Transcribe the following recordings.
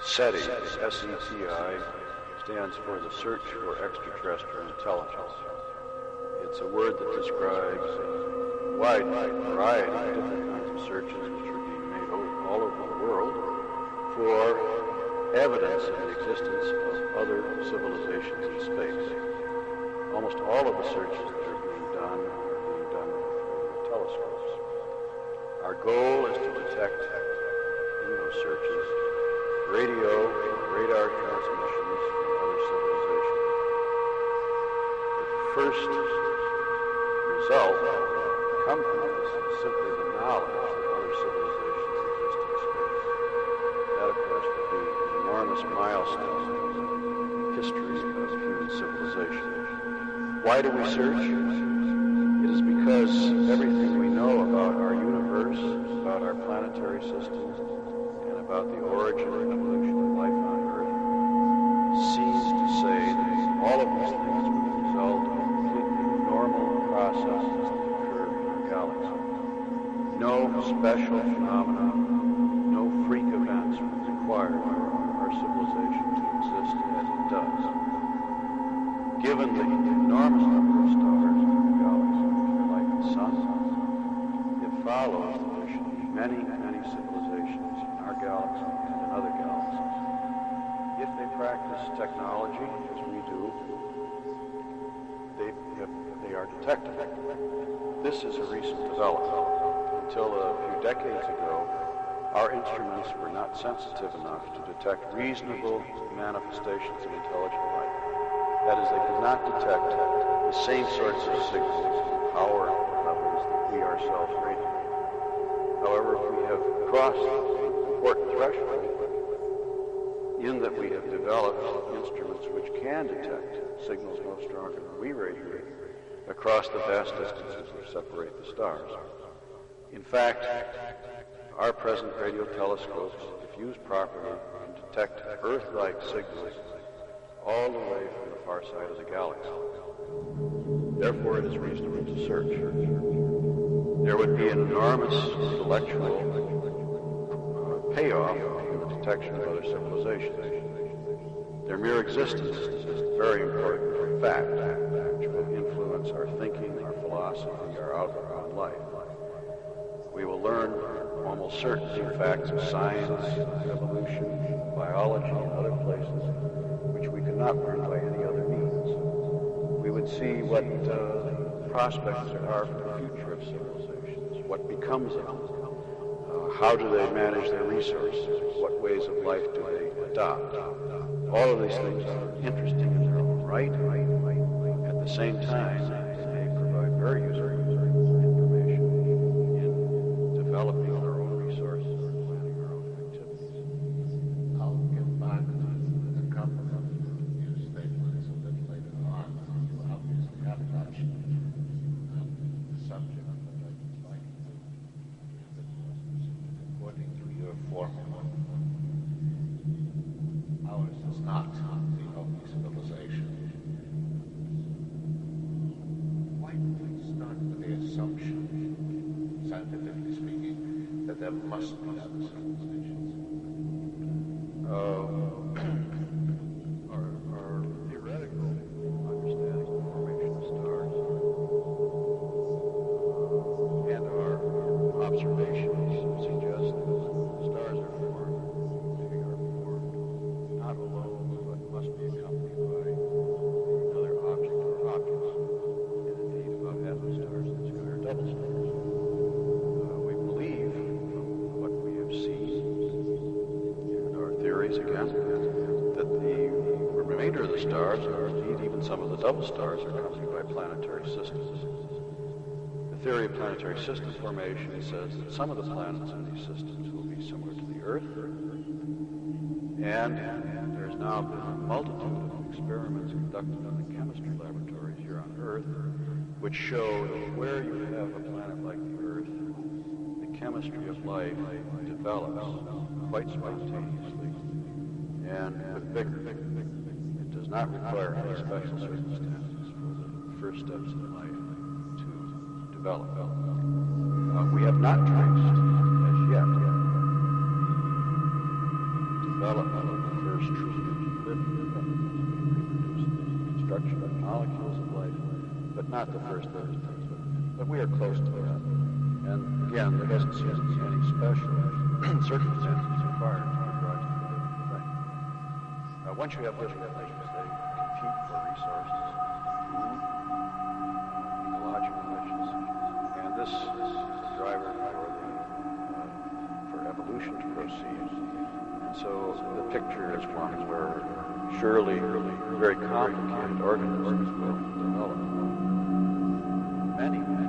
SETI, S-E-T-I, stands for the Search for Extraterrestrial Intelligence. It's a word that describes a wide variety of different kinds of searches which are being made all over the world for evidence of the existence of other civilizations in space. Almost all of the searches that are being done with telescopes. Our goal is to detect in those searches radio, radar transmissions from other civilizations. The first result that come from this is simply the knowledge that other civilizations exist in space. That, of course, would be an enormous milestone in the history of human civilization. Why do we search? It is because everything we know about our universe, about our planetary system, and about the origin and evolution of life on Earth seems to say that all of these things are the result of completely normal processes that occur in our galaxy. No special phenomena, no freak events are required for our civilization to exist as it does. Given the enormous number of stars in our galaxy, which are like the sun, it follows that there should be many, many civilizations in our galaxy and in other galaxies. If they practice technology, as we do, they are detectable. This is a recent development. Until a few decades ago, our instruments were not sensitive enough to detect reasonable manifestations of intelligent life. That is, they could not detect the same sorts of signals and power levels that we ourselves radiate. However, we have crossed an important threshold in that we have developed instruments which can detect signals no stronger than we radiate across the vast distances which separate the stars. In fact, our present radio telescopes, if used properly, can detect Earth-like signals all the way from the far side of the galaxy. Therefore, it is reasonable to search. There would be an enormous intellectual payoff in the detection of other civilizations. Their mere existence is very important fact, which will influence our thinking, our philosophy, our outlook on life. We will learn almost certainly facts of science, evolution, biology, and other places which we could not learn by any other means. We would see what prospects there are for the future of civilizations, what becomes of them, how do they manage their resources, what ways of life do they adopt. All of these things are interesting in their own right. At the same time, they provide very useful information in developing our own resources and planning our own activities. I'll get back to a couple of your statements a bit later on. You obviously have touched the subject, but I'd like to be a bit more specific. According to your formula, ours is not the only civilization. Why do we start with the assumption, scientifically speaking, that there must be other civilizations? Our theoretical understanding of the formation of stars and our observations suggest that stars are formed, they are formed not alone, but must be accompanied by another object or objects. And indeed, about half the stars in the sky are double stars. We believe, from what we have seen and our theories again, that the remainder of the stars, or indeed even some of the double stars, are accompanied by planetary systems. The theory of planetary system formation says that some of the planets in these systems will be similar to the Earth, and there's now been a multitude of experiments conducted in the chemistry laboratories here on Earth, which show that where you have a planet like the Earth, the chemistry of life develops quite spontaneously and with vigor. It does not require any special circumstances for the first steps in life to develop. We have not traced, as yet, the development of structure of molecules of life, but not the first living things. But we are close to that. And again, there doesn't seem to be any special circumstances required to give rise to the living thing. Once you have living things, they compete for resources, food, ecological niches, and this is the driver for evolution to proceed. And so the picture is one where surely very complicated organisms will develop. Many places.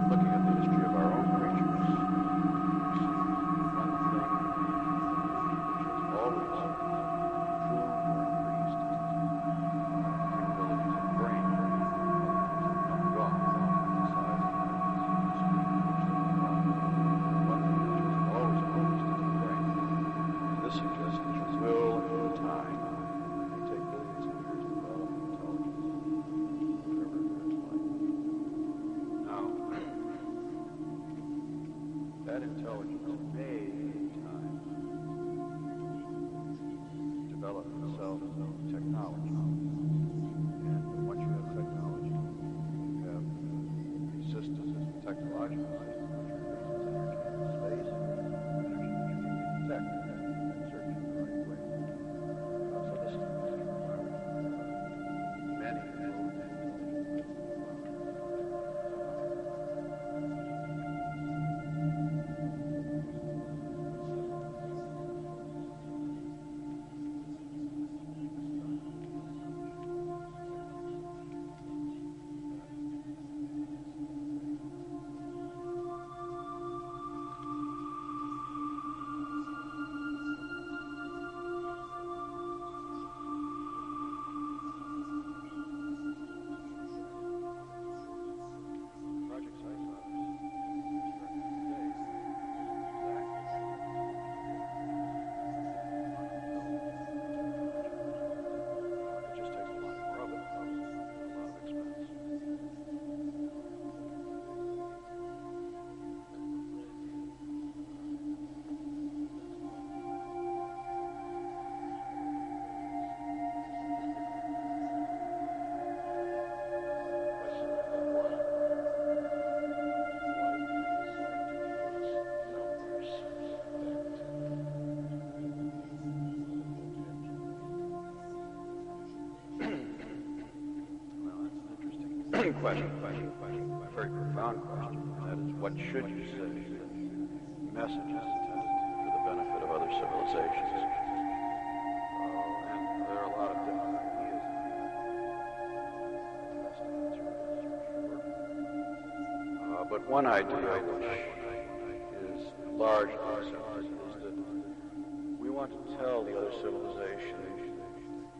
Looking at the history of our own creatures, we see one thing which has always improved or increased capabilities of brain have gone the size of one thing which has always increased is the brain. This suggests that you will, in time, may take billions of years to develop intelligence. That intelligence may, in time, develop itself as technology. And once you have technology, you have a system that's technological system which releases energy into space, energy which you can detect and search in the right way. So this is the major requirement. Many question, a very profound question, and that is, what should you say? The message is intended for the benefit of other civilizations. And there are a lot of different ideas. But one idea which is largely accepted is that we want to tell the other civilization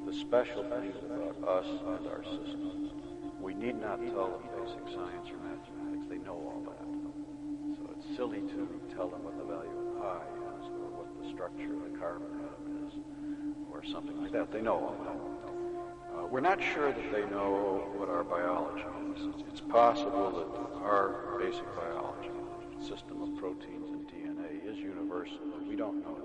the special things about us and our systems. We need not tell them basic science or mathematics. They know all that. So it's silly to tell them what the value of pi is, or what the structure of the carbon atom is, or something like that. They know all that. We're not sure that they know what our biology is. It's possible that our basic biology, system of proteins and DNA, is universal, but we don't know